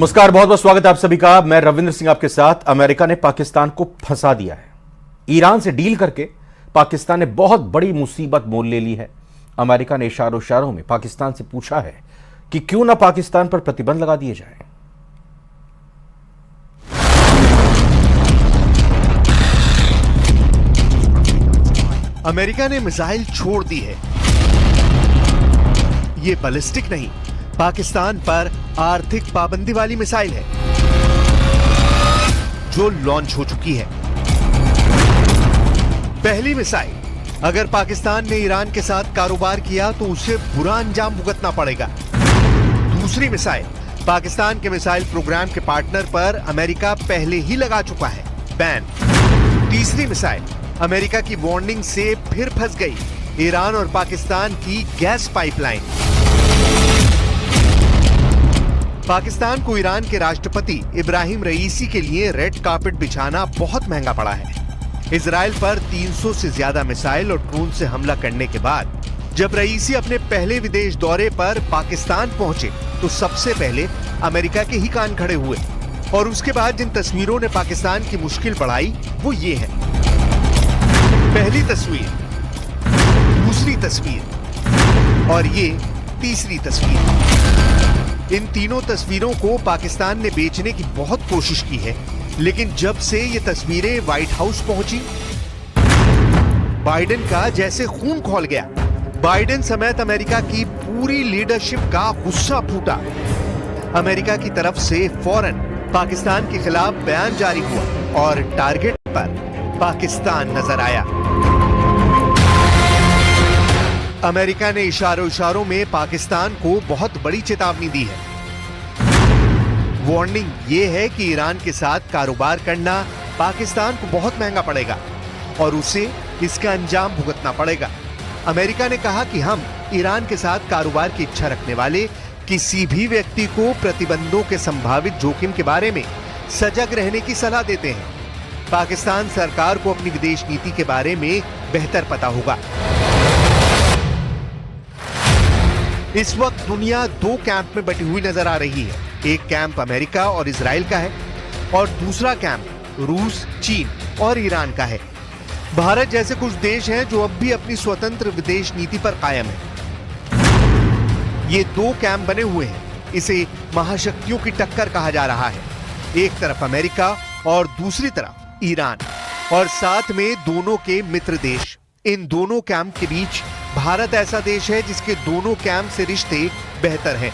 नमस्कार, बहुत बहुत स्वागत है आप सभी का। मैं रविंद्र सिंह आपके साथ। अमेरिका ने पाकिस्तान को फंसा दिया है। ईरान से डील करके पाकिस्तान ने बहुत बड़ी मुसीबत मोल ले ली है। अमेरिका ने इशारों में पाकिस्तान से पूछा है कि क्यों ना पाकिस्तान पर प्रतिबंध लगा दिए जाए। अमेरिका ने मिसाइल छोड़ दी है। ये बैलिस्टिक नहीं, पाकिस्तान पर आर्थिक पाबंदी वाली मिसाइल है जो लॉन्च हो चुकी है। पहली मिसाइल, अगर पाकिस्तान ने ईरान के साथ कारोबार किया तो उसे बुरा अंजाम भुगतना पड़ेगा। दूसरी मिसाइल, पाकिस्तान के मिसाइल प्रोग्राम के पार्टनर पर अमेरिका पहले ही लगा चुका है बैन। तीसरी मिसाइल, अमेरिका की वार्निंग से फिर फंस गई ईरान और पाकिस्तान की गैस पाइपलाइन। पाकिस्तान को ईरान के राष्ट्रपति इब्राहिम रईसी के लिए रेड कार्पेट बिछाना बहुत महंगा पड़ा है। इजराइल पर 300 से ज्यादा मिसाइल और ड्रोन से हमला करने के बाद जब रईसी अपने पहले विदेश दौरे पर पाकिस्तान पहुंचे तो सबसे पहले अमेरिका के ही कान खड़े हुए। और उसके बाद जिन तस्वीरों ने पाकिस्तान की मुश्किल बढ़ाई वो ये है। पहली तस्वीर, दूसरी तस्वीर और ये तीसरी तस्वीर। इन तीनों तस्वीरों को पाकिस्तान ने बेचने की बहुत कोशिश की है, लेकिन जब से ये तस्वीरें व्हाइट हाउस पहुंची, बाइडेन का जैसे खून खौल गया। बाइडेन समेत अमेरिका की पूरी लीडरशिप का गुस्सा फूटा। अमेरिका की तरफ से फौरन पाकिस्तान के खिलाफ बयान जारी हुआ और टारगेट पर पाकिस्तान नजर आया। अमेरिका ने इशारों में पाकिस्तान को बहुत बड़ी चेतावनी दी है। वार्निंग ये है कि ईरान के साथ कारोबार करना पाकिस्तान को बहुत महंगा पड़ेगा और उसे इसका अंजाम भुगतना पड़ेगा। अमेरिका ने कहा कि हम ईरान के साथ कारोबार की इच्छा रखने वाले किसी भी व्यक्ति को प्रतिबंधों के संभावित जोखिम के बारे में सजग रहने की सलाह देते हैं। पाकिस्तान सरकार को अपनी विदेश नीति के बारे में बेहतर पता होगा। इस वक्त दुनिया दो कैंप में बटी हुई नजर आ रही है। एक कैंप अमेरिका और इजराइल का है और दूसरा कैंप रूस, चीन और ईरान का है। भारत जैसे कुछ देश हैं जो अब भी अपनी स्वतंत्र विदेश नीति पर कायम है। ये दो कैंप बने हुए हैं। इसे महाशक्तियों की टक्कर कहा जा रहा है। एक तरफ अमेरिका और दूसरी तरफ ईरान और साथ में दोनों के मित्र देश। इन दोनों कैंप के बीच भारत ऐसा देश है जिसके दोनों कैंप से रिश्ते बेहतर हैं।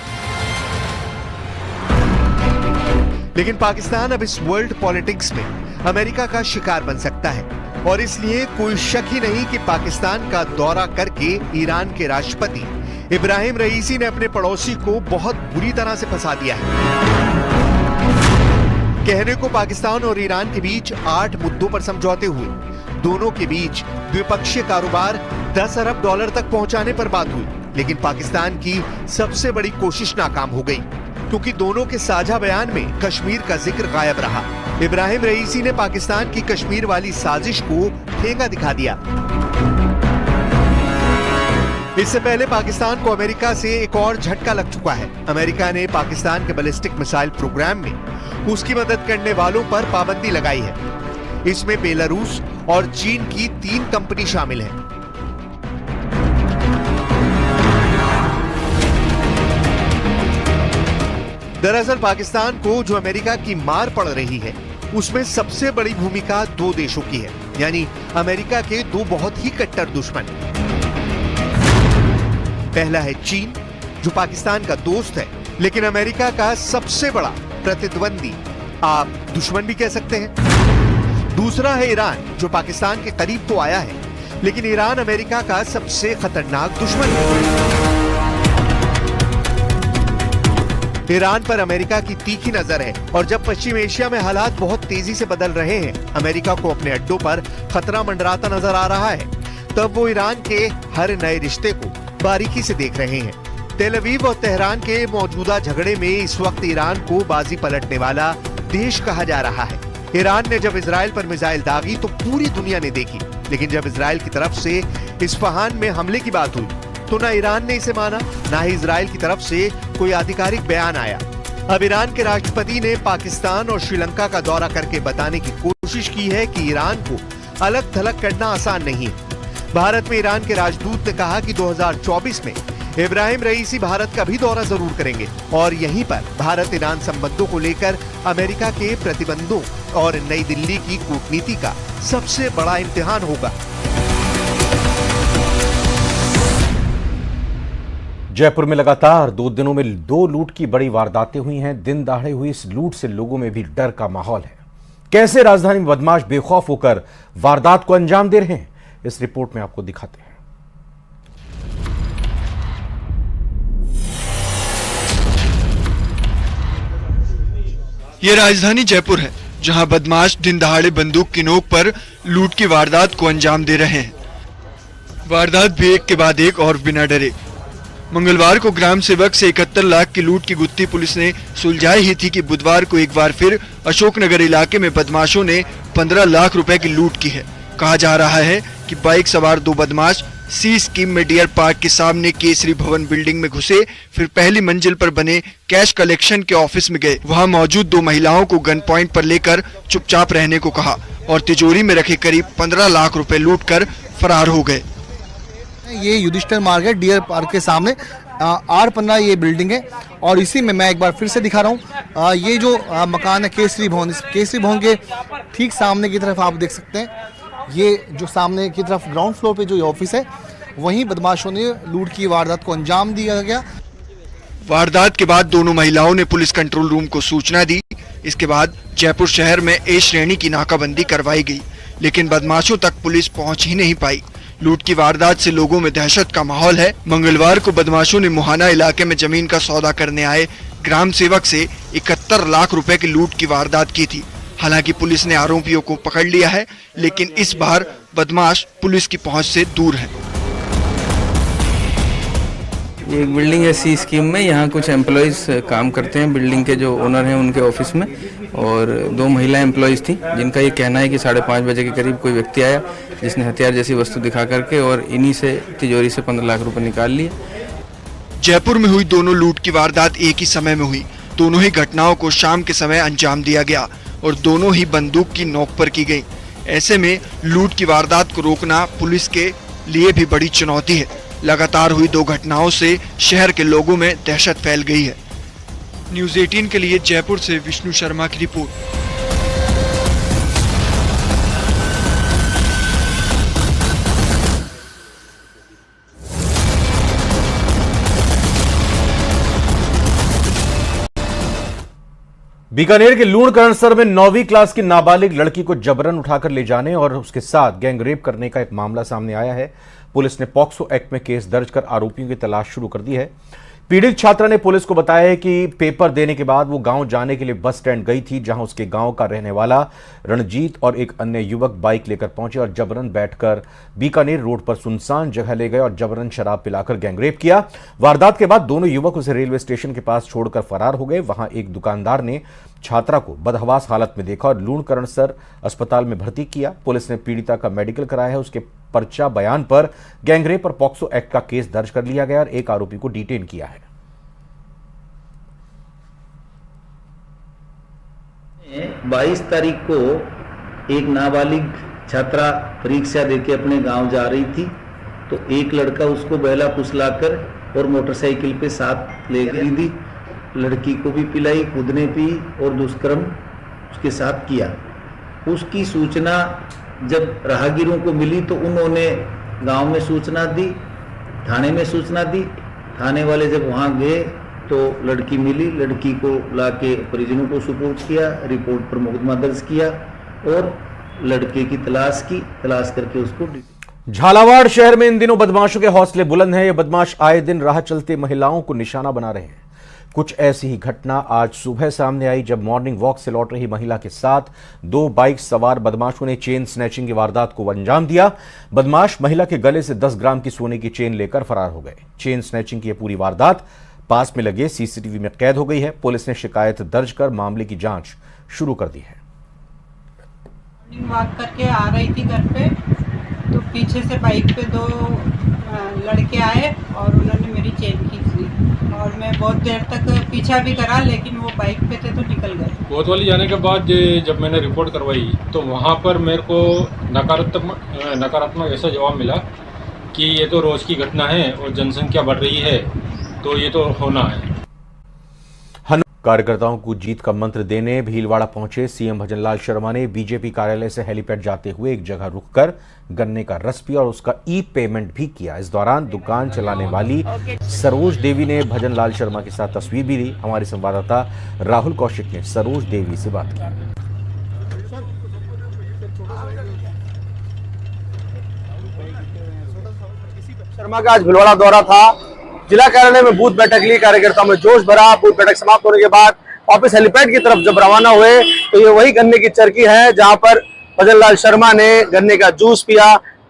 लेकिन पाकिस्तान अब इस वर्ल्ड पॉलिटिक्स में अमेरिका का शिकार बन सकता है और इसलिए कोई शक ही नहीं कि पाकिस्तान का दौरा करके ईरान के राष्ट्रपति इब्राहिम रईसी ने अपने पड़ोसी को बहुत बुरी तरह से फंसा दिया है। कहने को पाकिस्तान और ईरान के बीच 8 मुद्दों पर समझौते हुए। दोनों के बीच द्विपक्षीय कारोबार 10 अरब डॉलर तक पहुंचाने पर बात हुई, लेकिन पाकिस्तान की सबसे बड़ी कोशिश नाकाम हो गई क्योंकि दोनों के साझा बयान में कश्मीर का जिक्र गायब रहा। इब्राहिम रईसी ने पाकिस्तान की कश्मीर वाली साजिश को ठेंगा दिखा दिया। इससे पहले पाकिस्तान को अमेरिका से एक और झटका लग चुका है। अमेरिका ने पाकिस्तान के बैलिस्टिक मिसाइल प्रोग्राम में उसकी मदद करने वालों पर पाबंदी लगाई है। इसमें बेलारूस और चीन की 3 कंपनी शामिल हैं। दरअसल पाकिस्तान को जो अमेरिका की मार पड़ रही है उसमें सबसे बड़ी भूमिका 2 देशों की है, यानी अमेरिका के 2 बहुत ही कट्टर दुश्मन। पहला है चीन, जो पाकिस्तान का दोस्त है लेकिन अमेरिका का सबसे बड़ा प्रतिद्वंदी, आप दुश्मन भी कह सकते हैं। दूसरा है ईरान, जो पाकिस्तान के करीब तो आया है लेकिन ईरान अमेरिका का सबसे खतरनाक दुश्मन है। ईरान पर अमेरिका की तीखी नजर है और जब पश्चिम एशिया में हालात बहुत तेजी से बदल रहे हैं, अमेरिका को अपने अड्डों पर खतरा मंडराता नजर आ रहा है, तब वो ईरान के हर नए रिश्ते को बारीकी से देख रहे हैं। तेल अवीव और तेहरान के मौजूदा झगड़े में इस वक्त ईरान को बाजी पलटने वाला देश कहा जा रहा है। ईरान ने जब इजराइल पर मिसाइल दागी तो पूरी दुनिया ने देखी, लेकिन जब इजराइल की तरफ से इस्फहान में हमले की बात हुई तो ना ईरान ने इसे माना, ना ही इजराइल की तरफ से कोई आधिकारिक बयान आया। अब ईरान के राष्ट्रपति ने पाकिस्तान और श्रीलंका का दौरा करके बताने की कोशिश की है कि ईरान को अलग थलग करना आसान नहीं है। भारत में ईरान के राजदूत ने कहा कि 2024 में इब्राहिम रईसी भारत का भी दौरा जरूर करेंगे और यहीं पर भारत ईरान संबंधों को लेकर अमेरिका के प्रतिबंधों और नई दिल्ली की कूटनीति का सबसे बड़ा इम्तिहान होगा। जयपुर में लगातार 2 दिनों में 2 लूट की बड़ी वारदातें हुई हैं। दिन दहाड़े हुई इस लूट से लोगों में भी डर का माहौल है। कैसे राजधानी में बदमाश बेखौफ होकर वारदात को अंजाम दे रहे हैं, इस रिपोर्ट में आपको दिखाते हैं। ये राजधानी जयपुर है, जहां बदमाश दिन दहाड़े बंदूक की नोक पर लूट की वारदात को अंजाम दे रहे हैं। वारदात भी एक के बाद एक और बिना डरे। मंगलवार को ग्राम सेवक से 71 लाख की लूट की गुत्थी पुलिस ने सुलझाई ही थी कि बुधवार को एक बार फिर अशोकनगर इलाके में बदमाशों ने 15 लाख रुपए की लूट की है। कहा जा रहा है कि बाइक सवार 2 बदमाश सी स्कीम में डियर पार्क के सामने केसरी भवन बिल्डिंग में घुसे, फिर पहली मंजिल पर बने कैश कलेक्शन के ऑफिस में गए। वहां मौजूद 2 महिलाओं को गन पॉइंट पर लेकर चुपचाप रहने को कहा और तिजोरी में रखे करीब 15 लाख रुपए लूट कर फरार हो गए। ये युधिष्ठिर मार्ग है, डियर पार्क के सामने R15 ये बिल्डिंग है और इसी में मैं एक बार फिर से दिखा रहा हूँ। ये जो मकान है केसरी भवन, इस केसरी भवन के ठीक सामने की तरफ आप देख सकते हैं, ये जो सामने की तरफ ग्राउंड फ्लोर पे जो ऑफिस है, वहीं बदमाशों ने लूट की वारदात को अंजाम दिया गया। वारदात के बाद दोनों महिलाओं ने पुलिस कंट्रोल रूम को सूचना दी। इसके बाद जयपुर शहर में A श्रेणी की नाकाबंदी करवाई गई, लेकिन बदमाशों तक पुलिस पहुंच ही नहीं पाई। लूट की वारदात से लोगों में दहशत का माहौल है। मंगलवार को बदमाशों ने मुहाना इलाके में जमीन का सौदा करने आए ग्राम सेवक से 71 लाख रुपए की लूट की वारदात की थी। हालांकि पुलिस ने आरोपियों को पकड़ लिया है, लेकिन इस बार बदमाश पुलिस की पहुंच से दूर हैं। ये एक बिल्डिंग है सी स्कीम में, यहाँ कुछ एम्प्लॉयज़ काम करते हैं। बिल्डिंग के जो ओनर हैं उनके ऑफिस में, और 2 महिला एम्प्लॉयज़ थी जिनका ये कहना है कि 5:30 बजे के करीब कोई व्यक्ति आया जिसने हथियार जैसी वस्तु दिखा करके और इन्हीं से तिजोरी से 15 लाख रुपए निकाल लिए। जयपुर में हुई दोनों लूट की वारदात एक ही समय में हुई। दोनों ही घटनाओं को शाम के समय अंजाम दिया गया और दोनों ही बंदूक की नोक पर की गई। ऐसे में लूट की वारदात को रोकना पुलिस के लिए भी बड़ी चुनौती है। लगातार हुई 2 घटनाओं से शहर के लोगों में दहशत फैल गई है। न्यूज़ 18 के लिए जयपुर से विष्णु शर्मा की रिपोर्ट। बीकानेर के लूणकरणसर में 9वीं क्लास की नाबालिग लड़की को जबरन उठाकर ले जाने और उसके साथ गैंगरेप करने का एक मामला सामने आया है। पुलिस ने पॉक्सो एक्ट में केस दर्ज कर आरोपियों की तलाश शुरू कर दी है। पीड़ित छात्रा ने पुलिस को बताया है कि पेपर देने के बाद वो गांव जाने के लिए बस स्टैंड गई थी, जहां उसके गांव का रहने वाला रणजीत और एक अन्य युवक बाइक लेकर पहुंचे और जबरन बैठकर बीकानेर रोड पर सुनसान जगह ले गए और जबरन शराब पिलाकर गैंगरेप किया। वारदात के बाद दोनों युवक उसे रेलवे स्टेशन के पास छोड़कर फरार हो गए। वहां एक दुकानदार ने छात्रा को बदहवास हालत में देखा और लूणकरणसर अस्पताल में भर्ती किया। पुलिस ने पीड़िता का मेडिकल कराया है। उसके पर्चा बयान पर गैंगरेप और पॉक्सो एक्ट का केस दर्ज कर लिया गया और एक आरोपी को डिटेन किया है। 22 तारीख को एक नाबालिग छात्रा परीक्षा देके अपने गांव जा रही थी, तो एक लड़का उसको बहला फुसलाकर और मोटरसाइकिल पे साथ ले गई थी। लड़की को भी पिलाई, खुद ने पी और दुष्कर्म उसके साथ किया। उसकी सूचना जब राहगीरों को मिली तो उन्होंने गांव में सूचना दी, थाने में सूचना दी। थाने वाले जब वहां गए तो लड़की मिली, लड़की को लाके परिजनों को सुपुर्द किया, रिपोर्ट पर मुकदमा दर्ज किया और लड़के की तलाश की, तलाश करके उसको। झालावाड़ शहर में इन दिनों बदमाशों के हौसले बुलंद हैं। ये बदमाश आए दिन राह चलते महिलाओं को निशाना बना रहे हैं। कुछ ऐसी ही घटना आज सुबह सामने आई, जब मॉर्निंग वॉक से लौट रही महिला के साथ 2 बाइक सवार बदमाशों ने चेन स्नैचिंग की वारदात को अंजाम दिया। बदमाश महिला के गले से 10 ग्राम की सोने की चेन लेकर फरार हो गए। चेन स्नैचिंग की यह पूरी वारदात पास में लगे सीसीटीवी में कैद हो गई है। पुलिस ने शिकायत दर्ज कर मामले की जांच शुरू कर दी है। मॉर्निंग वॉक करके आ रही थी घर पे, तो पीछे से बाइक पे 2 लड़के आए और उन्होंने मेरी चेन खींच ली। और मैं बहुत देर तक पीछा भी करा, लेकिन वो बाइक पे थे तो निकल गए। कोतवाली जाने के बाद जब मैंने रिपोर्ट करवाई तो वहाँ पर मेरे को नकारात्मक ऐसा जवाब मिला कि ये तो रोज़ की घटना है और जनसंख्या बढ़ रही है, तो ये तो होना है। कार्यकर्ताओं को जीत का मंत्र देने भीलवाड़ा पहुंचे सीएम भजनलाल शर्मा ने बीजेपी कार्यालय से हेलीपैड जाते हुए एक जगह रुककर गन्ने का रस पिया और उसका ई पेमेंट भी किया। इस दौरान दुकान चलाने वाली सरोज देवी ने भजनलाल शर्मा के साथ तस्वीर भी ली। हमारे संवाददाता राहुल कौशिक ने सरोज देवी से बात की। शर्मा का आज भीलवाड़ा दौरा था। जिला कार्यालय में बूथ बैठक ली, कार्यकर्ताओं में जोश भरा। बूथ बैठक समाप्त होने के बाद वापस हेलीपैड की तरफ जब रवाना हुए तो ये वही गन्ने की चरखी है जहां पर भजनलाल शर्मा ने गन्ने का जूस पिया।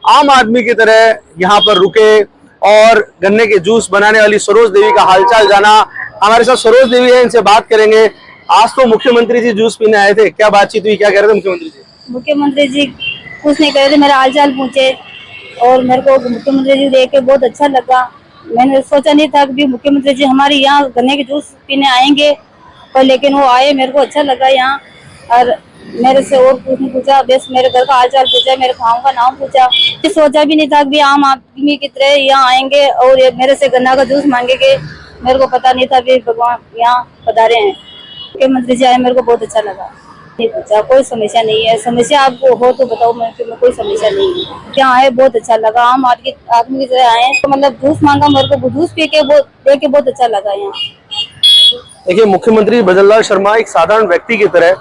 आम आदमी की तरह यहाँ पर रुके और गन्ने के जूस बनाने वाली सरोज देवी का हालचाल जाना। हमारे साथ सरोज देवी है, इनसे बात करेंगे। आज तो मुख्यमंत्री जी जूस पीने आए थे, क्या बातचीत हुई, क्या कह रहे थे मुख्यमंत्री जी? मुख्यमंत्री जी कुछ नहीं कह रहे थे, मेरा हालचाल पूछे और मेरे को मुख्यमंत्री जी देख के बहुत अच्छा लगा। मैंने सोचा नहीं था कि मुख्यमंत्री जी हमारे यहाँ गन्ने के जूस पीने आएंगे, पर लेकिन वो आए, मेरे को अच्छा लगा यहाँ। और मेरे से और कुछ नहीं पूछा, बस मेरे घर का हालचाल पूछा, मेरे गाँव का नाम पूछा। सोचा भी नहीं था कि आम आदमी की तरह यहाँ आएंगे और ये मेरे से गन्ना का जूस मांगेंगे। मेरे को पता नहीं था कि भगवान यहाँ पधारे हैं। मुख्यमंत्री जी आए, मेरे को बहुत अच्छा लगा। नहीं पूछा, कोई समस्या नहीं है। समस्या आपको हो तो बताओ, मैं कोई समस्या नहीं है। क्या है, बहुत अच्छा लगा। आम आदमी की तरह आए तो मतलब जूस मांगा, मेरे को जूस पी के देख के बहुत अच्छा लगा यहाँ। देखिए, मुख्यमंत्री भजनलाल शर्मा एक साधारण व्यक्ति की तरह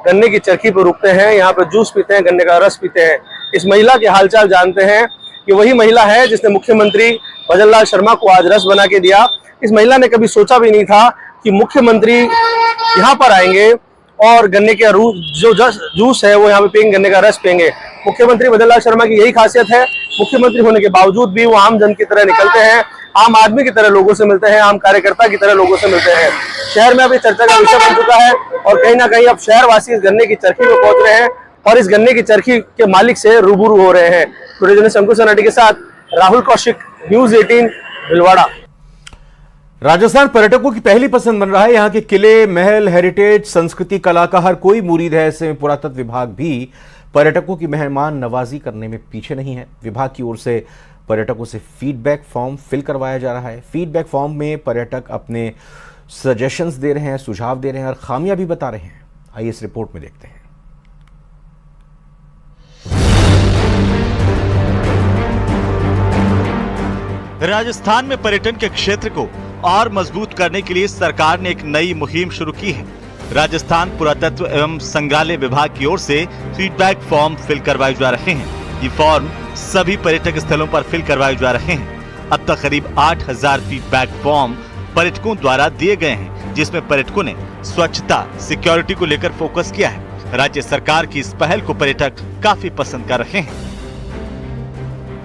गन्ने की चरखी पर रुकते हैं, यहाँ पे जूस पीते हैं, गन्ने का रस पीते हैं। इस महिला के हालचाल जानते हैं। ये वही महिला है जिसने मुख्यमंत्री भजनलाल शर्मा को आज रस बना के दिया। इस महिला ने कभी सोचा भी नहीं था कि मुख्यमंत्री यहाँ पर आएंगे और गन्ने के जो जूस है वो यहाँ पे पियेंगे, गन्ने का रस पियेंगे। मुख्यमंत्री भजनलाल शर्मा की यही खासियत है, मुख्यमंत्री होने के बावजूद भी वो आम जन की तरह निकलते हैं, आम आदमी की तरह लोगों से मिलते हैं, आम कार्यकर्ता की तरह लोगों से मिलते हैं। शहर में अभी चर्चा का विषय बन चुका है और कहीं ना कहीं अब शहरवासी इस गन्ने की चरखी में पहुंच रहे हैं और इस गन्ने की चरखी के मालिक से रूबरू हो रहे हैं। वीडियो जर्नलिस्ट अंकुश सनाटी के साथ राहुल कौशिक, न्यूज 18 भीलवाड़ा। राजस्थान पर्यटकों की पहली पसंद बन रहा है। यहाँ के किले, महल, हेरिटेज, संस्कृति, कला का हर कोई मुरीद है। ऐसे में पुरातत्व विभाग भी पर्यटकों की मेहमान नवाजी करने में पीछे नहीं है। विभाग की ओर से पर्यटकों से फीडबैक फॉर्म फिल करवाया जा रहा है। फीडबैक फॉर्म में पर्यटक अपने सजेशंस दे रहे हैं, सुझाव दे रहे हैं और खामियां भी बता रहे हैं। आइए इस रिपोर्ट में देखते हैं। राजस्थान में पर्यटन के क्षेत्र को और मजबूत करने के लिए सरकार ने एक नई मुहिम शुरू की है। राजस्थान पुरातत्व एवं संग्रहालय विभाग की ओर से फीडबैक फॉर्म फिल करवाए जा रहे हैं। ये फॉर्म सभी पर्यटक स्थलों पर फिल करवाए जा रहे हैं। अब तक करीब 8000 फीडबैक फॉर्म पर्यटकों द्वारा दिए गए हैं, जिसमें पर्यटकों ने स्वच्छता, सिक्योरिटी को लेकर फोकस किया है। राज्य सरकार की इस पहल को पर्यटक काफी पसंद कर रहे हैं।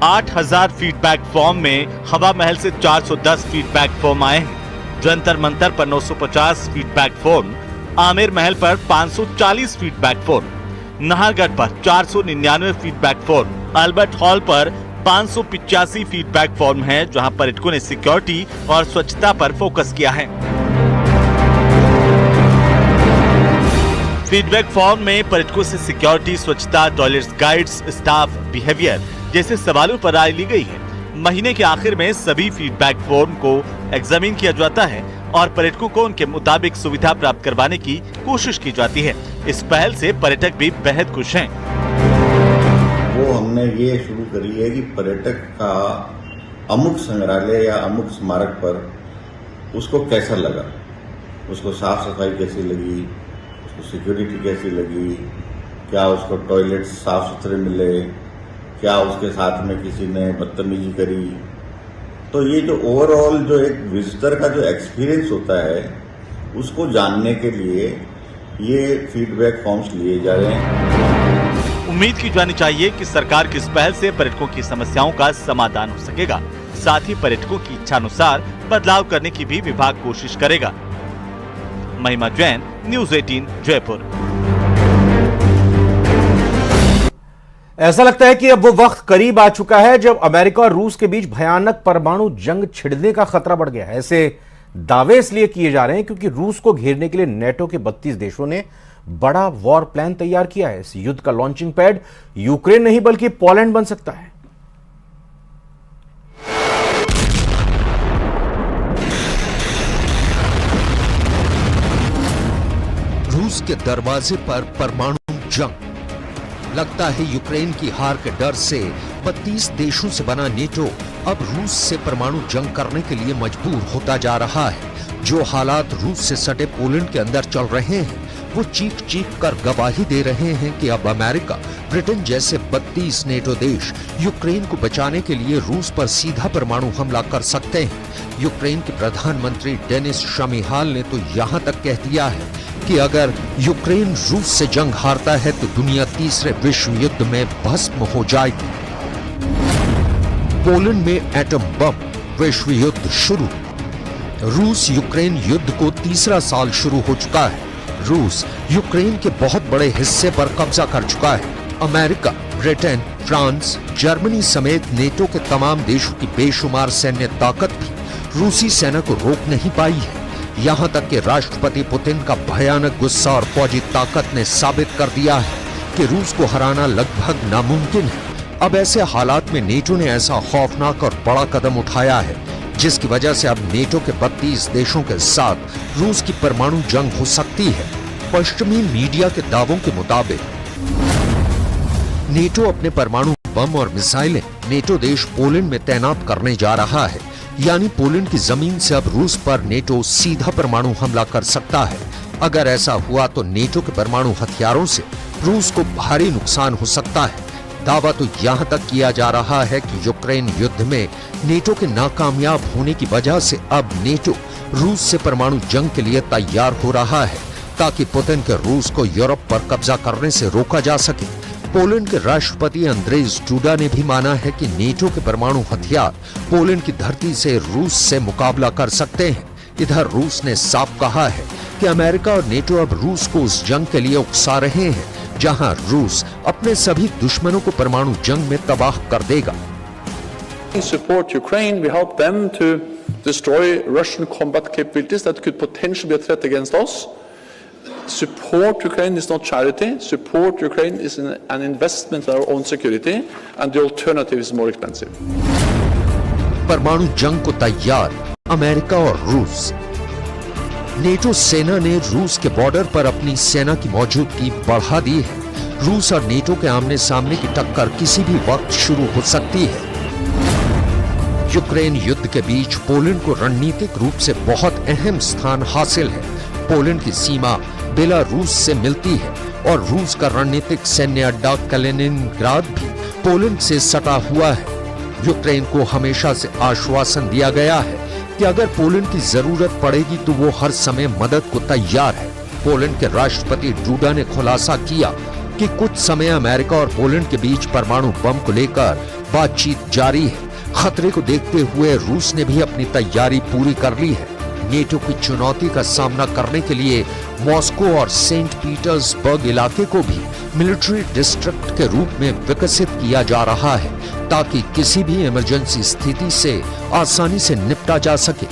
8000 फीडबैक फॉर्म में हवा महल से 410 फीडबैक फॉर्म आए हैं। जंतर मंतर पर 950 फीडबैक फॉर्म, आमेर महल पर 540 फीडबैक फॉर्म, नाहरगढ़ पर 499 फीडबैक फॉर्म, अल्बर्ट हॉल पर 585 फीडबैक फॉर्म है, जहां पर्यटकों ने सिक्योरिटी और स्वच्छता पर फोकस किया है। फीडबैक फॉर्म में पर्यटकों से सिक्योरिटी, स्वच्छता, टॉयलेट्स, गाइड्स, स्टाफ बिहेवियर जैसे सवालों पर राय ली गई है। महीने के आखिर में सभी फीडबैक फॉर्म को एग्जामिन किया जाता है और पर्यटकों को उनके मुताबिक सुविधा प्राप्त करवाने की कोशिश की जाती है। इस पहल से पर्यटक भी बेहद खुश हैं। वो हमने ये शुरू करी है कि पर्यटक का अमुक संग्रहालय या अमुक स्मारक पर उसको कैसा लगा, उसको साफ सफाई कैसी लगी, उसको सिक्योरिटी कैसी लगी, क्या उसको टॉयलेट साफ सुथरे मिले, क्या उसके साथ में किसी ने बदतमीजी करी। तो ये जो ओवरऑल जो एक विजिटर का जो एक्सपीरियंस होता है उसको जानने के लिए ये फीडबैक फॉर्म्स लिए जा रहे हैं। उम्मीद की जानी चाहिए कि सरकार की इस पहल से पर्यटकों की समस्याओं का समाधान हो सकेगा। साथ ही पर्यटकों की इच्छा अनुसार बदलाव करने की भी विभाग कोशिश करेगा। महिमा जैन, न्यूज 18 जयपुर। ऐसा लगता है कि अब वो वक्त करीब आ चुका है जब अमेरिका और रूस के बीच भयानक परमाणु जंग छिड़ने का खतरा बढ़ गया है। ऐसे दावे इसलिए किए जा रहे हैं क्योंकि रूस को घेरने के लिए नेटो के 32 देशों ने बड़ा वॉर प्लान तैयार किया है। इस युद्ध का लॉन्चिंग पैड यूक्रेन नहीं बल्कि पोलैंड बन सकता है। रूस के दरवाजे पर परमाणु जंग। लगता है यूक्रेन की हार के डर से 32 देशों से बना नेटो अब रूस से परमाणु जंग करने के लिए मजबूर होता जा रहा है। जो हालात रूस से सटे पोलैंड के अंदर चल रहे हैं वो चीख चीख कर गवाही दे रहे हैं कि अब अमेरिका, ब्रिटेन जैसे 32 नेटो देश यूक्रेन को बचाने के लिए रूस पर सीधा परमाणु हमला कर सकते हैं। यूक्रेन के प्रधानमंत्री डेनिस शमीहाल ने तो यहां तक कह दिया है कि अगर यूक्रेन रूस से जंग हारता है तो दुनिया तीसरे विश्व युद्ध में भस्म हो जाएगी। पोलैंड में एटम बम, विश्व युद्ध शुरू। रूस यूक्रेन युद्ध को तीसरा साल शुरू हो चुका है। रूस यूक्रेन के बहुत बड़े हिस्से पर कब्जा कर चुका है। अमेरिका, ब्रिटेन, फ्रांस, जर्मनी समेत नेटो के तमाम देशों की बेशुमार सैन्य ताकत भी रूसी सेना को रोक नहीं पाई है। यहां तक कि राष्ट्रपति पुतिन का भयानक गुस्सा और फौजी ताकत ने साबित कर दिया है कि रूस को हराना लगभग नामुमकिन है। अब ऐसे हालात में नेटो ने ऐसा खौफनाक और बड़ा कदम उठाया है जिसकी वजह से अब नेटो के 32 देशों के साथ रूस की परमाणु जंग हो सकती है। पश्चिमी मीडिया के दावों के मुताबिक नेटो अपने परमाणु बम और मिसाइलें नेटो देश पोलैंड में तैनात करने जा रहा है। यानी पोलैंड की जमीन से अब रूस पर नेटो सीधा परमाणु हमला कर सकता है। अगर ऐसा हुआ तो नेटो के परमाणु हथियारों से रूस को भारी नुकसान हो सकता है। दावा तो यहां तक किया जा रहा है कि यूक्रेन युद्ध में नेटो के नाकामयाब होने की वजह से अब नेटो रूस से परमाणु जंग के लिए तैयार हो रहा है ताकि पुतिन के रूस को यूरोप पर कब्जा करने से रोका जा सके। पोलैंड के राष्ट्रपति अंद्रेज डूडा ने भी माना है कि नेटो के परमाणु हथियार पोलैंड की धरती से रूस से मुकाबला कर सकते हैं। इधर रूस ने साफ कहा है कि अमेरिका और नेटो अब रूस को उस जंग के लिए उकसा रहे हैं जहां रूस अपने सभी दुश्मनों को परमाणु जंग में तबाह कर देगा। Support Ukraine, we help them to destroy Russian combat capabilities that could potentially be a threat against us. Support Ukraine is not charity. Support Ukraine is an investment in our own security, and the alternative is more expensive. परमाणु जंग को तैयार America और रूस। NATO सेना ने रूस के बॉर्डर पर अपनी सेना की मौजूदगी बढ़ा दी है। रूस और नेटो के आमने सामने की टक्कर किसी भी वक्त शुरू हो सकती है। यूक्रेन युद्ध के बीच पोलैंड को रणनीतिक रूप से बहुत अहम स्थान हासिल है। पोलैंड की सीमा बेलारूस से मिलती है और रूस का रणनीतिक सैन्य अड्डा कैलिनिनग्राद भी पोलैंड से सटा हुआ है। यूक्रेन को हमेशा से आश्वासन दिया गया है कि अगर पोलैंड की जरूरत पड़ेगी तो वो हर समय मदद को तैयार है। पोलैंड के राष्ट्रपति डूडा ने खुलासा किया कि कुछ समय अमेरिका और पोलैंड के बीच परमाणु बम को लेकर बातचीत जारी है। खतरे को देखते हुए रूस ने भी अपनी तैयारी पूरी कर ली है। नेटो की चुनौती का सामना करने के लिए मॉस्को और सेंट पीटर्सबर्ग इलाके को भी मिलिट्री डिस्ट्रिक्ट के रूप में विकसित किया जा रहा है ताकि किसी भी इमरजेंसी स्थिति से आसानी से निपटा जा सके।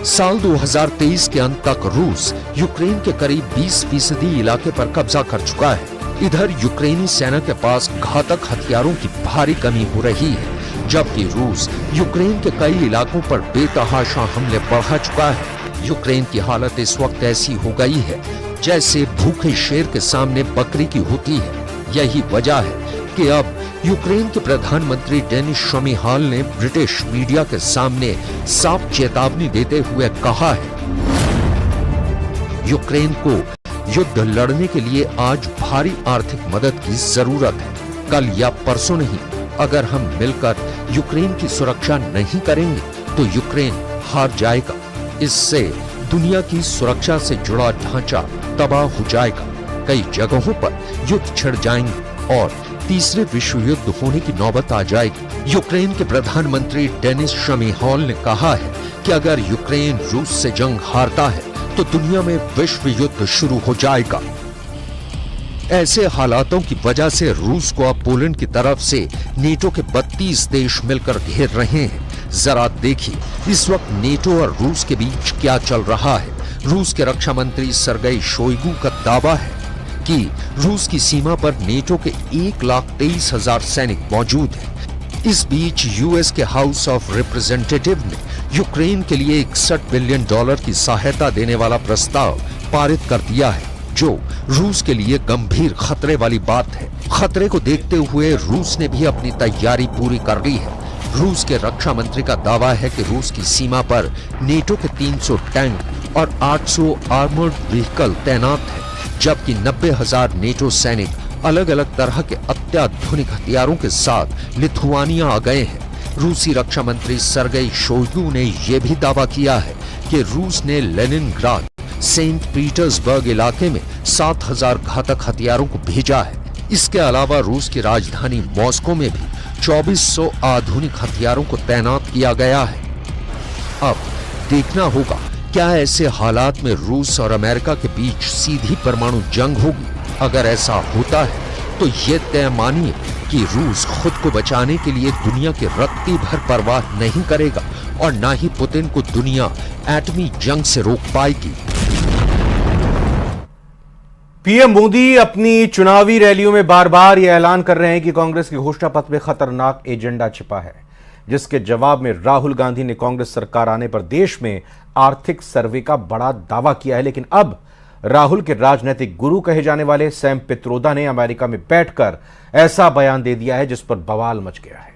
साल 2023 के अंत तक रूस यूक्रेन के करीब 20% इलाके पर कब्जा कर चुका है। इधर यूक्रेनी सेना के पास घातक हथियारों की भारी कमी हो रही है, जबकि रूस यूक्रेन के कई इलाकों पर बेतहाशा हमले बढ़ा चुका है। यूक्रेन की हालत इस वक्त ऐसी हो गई है जैसे भूखे शेर के सामने बकरी की होती है। यही वजह है कि अब यूक्रेन के प्रधानमंत्री डेनिस शमीहाल ने ब्रिटिश मीडिया के सामने साफ चेतावनी देते हुए कहा है, यूक्रेन को युद्ध लड़ने के लिए आज भारी आर्थिक मदद की जरूरत है। कल या परसों नहीं, अगर हम मिलकर यूक्रेन की सुरक्षा नहीं करेंगे तो यूक्रेन हार जाएगा। इससे दुनिया की सुरक्षा से जुड़ा ढांचा तबाह हो जाएगा। कई जगहों पर युद्ध छिड़ जाएंगे और तीसरे विश्व युद्ध होने की नौबत आ जाएगी। यूक्रेन के प्रधानमंत्री डेनिस शमीहाल ने कहा है कि अगर यूक्रेन रूस से जंग हारता है तो दुनिया में विश्व युद्ध शुरू हो जाएगा। ऐसे हालातों की वजह से रूस को अब पोलैंड की तरफ से नेटो के 32 देश मिलकर घेर रहे हैं। जरा देखिए इस वक्त नेटो और रूस के बीच क्या चल रहा है। रूस के रक्षा मंत्री सर्गेई शोइगु का दावा है कि रूस की सीमा पर नेटो के 1,23,000 सैनिक मौजूद हैं। इस बीच यूएस के हाउस ऑफ रिप्रेजेंटेटिव ने यूक्रेन के लिए $61 बिलियन की सहायता देने वाला प्रस्ताव पारित कर दिया है, जो रूस के लिए गंभीर खतरे वाली बात है। खतरे को देखते हुए रूस ने भी अपनी तैयारी पूरी कर ली है। रूस के रक्षा मंत्री का दावा है कि रूस की सीमा पर नेटो के 300 टैंक और 800 आर्मर्ड व्हीकल तैनात है, जबकि 90,000 नेटो सैनिक अलग अलग तरह के अत्याधुनिक हथियारों के साथ लिथुआनिया आ गए हैं। रूसी रक्षा मंत्री सर्गेई शोइगु ने यह भी दावा किया है कि रूस ने लेनिनग्राद, सेंट पीटर्सबर्ग इलाके में 7,000 घातक हथियारों को भेजा है। इसके अलावा रूस की राजधानी मॉस्को में भी 2400 आधुनिक हथियारों को तैनात किया गया है। अब देखना होगा क्या ऐसे हालात में रूस और अमेरिका के बीच सीधी परमाणु जंग होगी। अगर ऐसा होता है तो ये तय मानिए कि रूस खुद को बचाने के लिए दुनिया की रत्ती भर परवाह नहीं करेगा और ना ही पुतिन को दुनिया एटमी जंग से रोक पाएगी। पीएम मोदी अपनी चुनावी रैलियों में बार बार यह ऐलान कर रहे हैं कि कांग्रेस के घोषणा पत्र में खतरनाक एजेंडा छिपा है, जिसके जवाब में राहुल गांधी ने कांग्रेस सरकार आने पर देश में आर्थिक सर्वे का बड़ा दावा किया है। लेकिन अब राहुल के राजनीतिक गुरु कहे जाने वाले सैम पित्रोदा ने अमेरिका में बैठकर ऐसा बयान दे दिया है जिस पर बवाल मच गया है।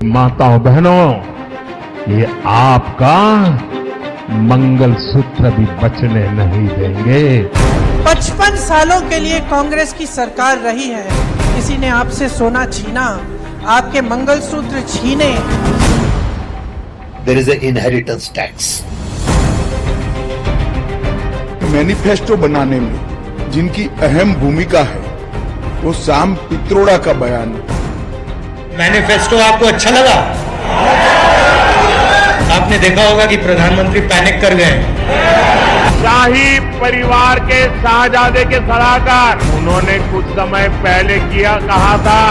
माताओं बहनों, ये आपका मंगलसूत्र भी बचने नहीं देंगे। 55 सालों के लिए कांग्रेस की सरकार रही है, किसी ने आपसे सोना छीना, आपके मंगलसूत्र छीने। There is an inheritance tax. Manifesto बनाने में जिनकी अहम भूमिका है वो सैम पित्रोदा का बयान। मैनिफेस्टो आपको अच्छा लगा? आपने देखा होगा कि प्रधानमंत्री पैनिक कर गए। शाही परिवार के शाहजादे के सलाहकार उन्होंने कुछ समय पहले कहा था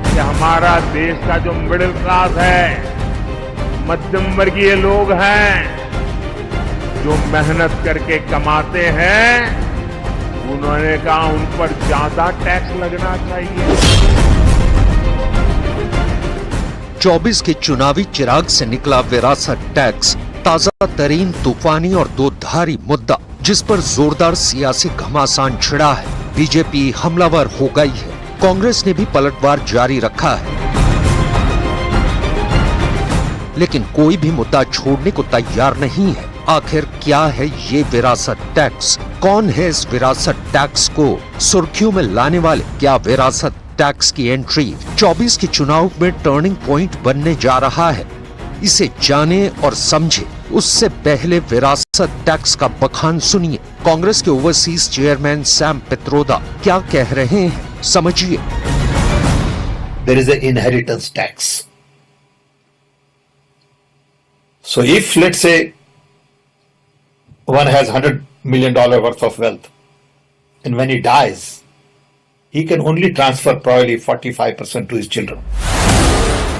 कि हमारा देश का जो मिडिल क्लास है, मध्यम वर्गीय लोग हैं, जो मेहनत करके कमाते हैं, उन्होंने कहा उन पर ज्यादा टैक्स लगना चाहिए। 24 के चुनावी चिराग से निकला विरासत टैक्स ताजा तरीन तूफानी और दो धारी मुद्दा, जिस पर जोरदार सियासी घमासान छिड़ा है। बीजेपी हमलावर हो गई है, कांग्रेस ने भी पलटवार जारी रखा है, लेकिन कोई भी मुद्दा छोड़ने को तैयार नहीं है। आखिर क्या है ये विरासत टैक्स? कौन है इस विरासत टैक्स को सुर्खियों में लाने वाले? क्या विरासत टैक्स की एंट्री 24 के चुनाव में टर्निंग पॉइंट बनने जा रहा है? इसे जाने और समझे उससे पहले विरासत टैक्स का बखान सुनिए। कांग्रेस के ओवरसीज चेयरमैन सैम पित्रोदा क्या कह रहे हैं, समझिए। There is an inheritance tax. So if let's say one has $100 million worth of wealth, and when he dies, he can only transfer probably 45% to his children.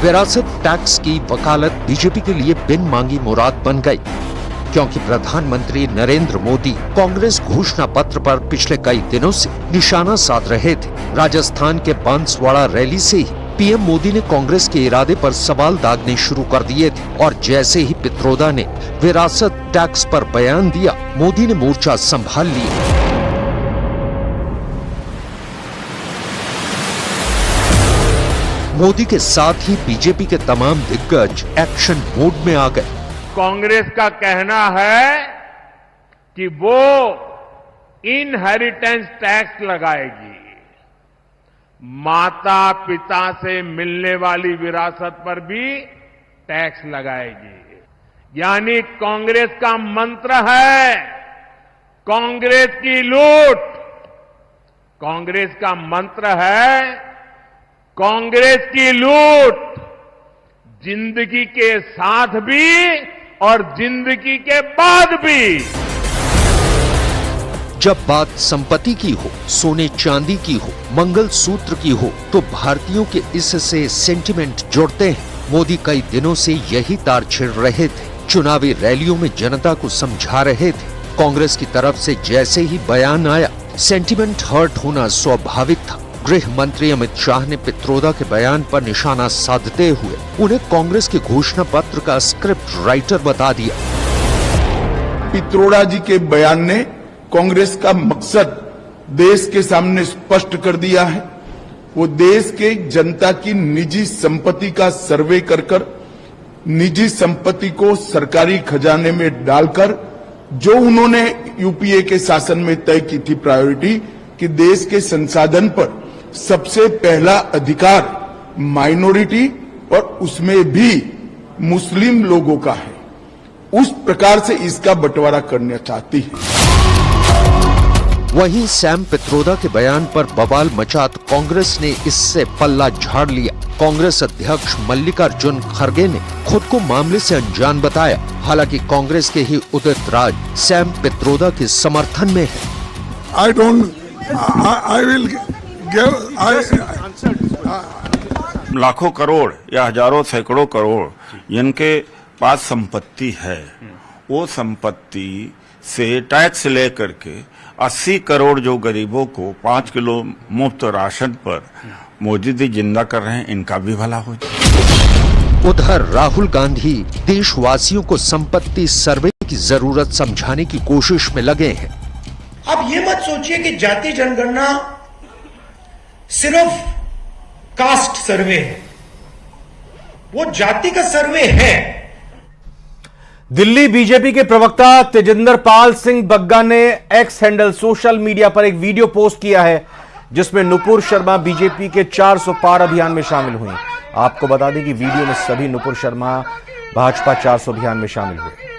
विरासत टैक्स की वकालत BJP के लिए बिन मांगी मुराद बन गई, क्योंकि प्रधानमंत्री नरेंद्र मोदी कांग्रेस घोषणा पत्र पर पिछले कई दिनों से निशाना साध रहे थे। राजस्थान के बांसवाड़ा रैली से ही पीएम मोदी ने कांग्रेस के इरादे पर सवाल दागने शुरू कर दिए थे, और जैसे ही पित्रोदा ने विरासत टैक्स पर बयान दिया, मोदी ने मोर्चा संभाल लिया। मोदी के साथ ही बीजेपी के तमाम दिग्गज एक्शन मोड में आ गए। कांग्रेस का कहना है कि वो इनहेरिटेंस टैक्स लगाएगी, माता पिता से मिलने वाली विरासत पर भी टैक्स लगाएगी। यानी कांग्रेस का मंत्र है कांग्रेस की लूट। कांग्रेस का मंत्र है कांग्रेस की लूट, जिंदगी के साथ भी और जिंदगी के बाद भी। जब बात संपत्ति की हो, सोने चांदी की हो, मंगल सूत्र की हो, तो भारतीयों के इससे सेंटिमेंट जुड़ते हैं। मोदी कई दिनों से यही तार छेड़ रहे थे, चुनावी रैलियों में जनता को समझा रहे थे। कांग्रेस की तरफ से जैसे ही बयान आया, सेंटिमेंट हर्ट होना स्वाभाविक था। गृह मंत्री अमित शाह ने पित्रोदा के बयान पर निशाना साधते हुए उन्हें कांग्रेस के घोषणा पत्र का स्क्रिप्ट राइटर बता दिया। पित्रोदा जी के बयान ने कांग्रेस का मकसद देश के सामने स्पष्ट कर दिया है। वो देश के जनता की निजी संपत्ति का सर्वे कर निजी संपत्ति को सरकारी खजाने में डालकर जो उन्होंने यूपीए के शासन में तय की थी प्रायोरिटी कि देश के संसाधन पर सबसे पहला अधिकार माइनॉरिटी और उसमें भी मुस्लिम लोगों का है, उस प्रकार से इसका बंटवारा करना चाहती है। वहीं सैम पित्रोदा के बयान पर बवाल मचा तो कांग्रेस ने इससे पल्ला झाड़ लिया। कांग्रेस अध्यक्ष मल्लिकार्जुन खड़गे ने खुद को मामले से अनजान बताया। हालांकि कांग्रेस के ही उदित राज सैम पित्रोदा के समर्थन में है। लाखों करोड़ या हजारों सैकड़ों करोड़ जिनके पास संपत्ति है, वो संपत्ति से टैक्स लेकर के 80 करोड़ जो गरीबों को 5 किलो मुफ्त राशन पर मोदी जी जिंदा कर रहे हैं, इनका भी भला हो जाए। उधर राहुल गांधी देशवासियों को संपत्ति सर्वे की जरूरत समझाने की कोशिश में लगे हैं। आप ये मत सोचिए कि जाति जनगणना सिर्फ कास्ट सर्वे है, वो जाति का सर्वे है। दिल्ली बीजेपी के प्रवक्ता तेजिंदर पाल सिंह बग्गा ने एक्स हैंडल सोशल मीडिया पर एक वीडियो पोस्ट किया है जिसमें नुपुर शर्मा बीजेपी के 400 पार अभियान में शामिल हुई। आपको बता दें कि वीडियो में सभी नुपुर शर्मा भाजपा 400 अभियान में शामिल हुए।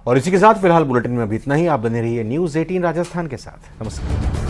और इसी के साथ फिलहाल बुलेटिन में अभी इतना ही। आप बने रहिए न्यूज़ 18 राजस्थान के साथ। नमस्कार।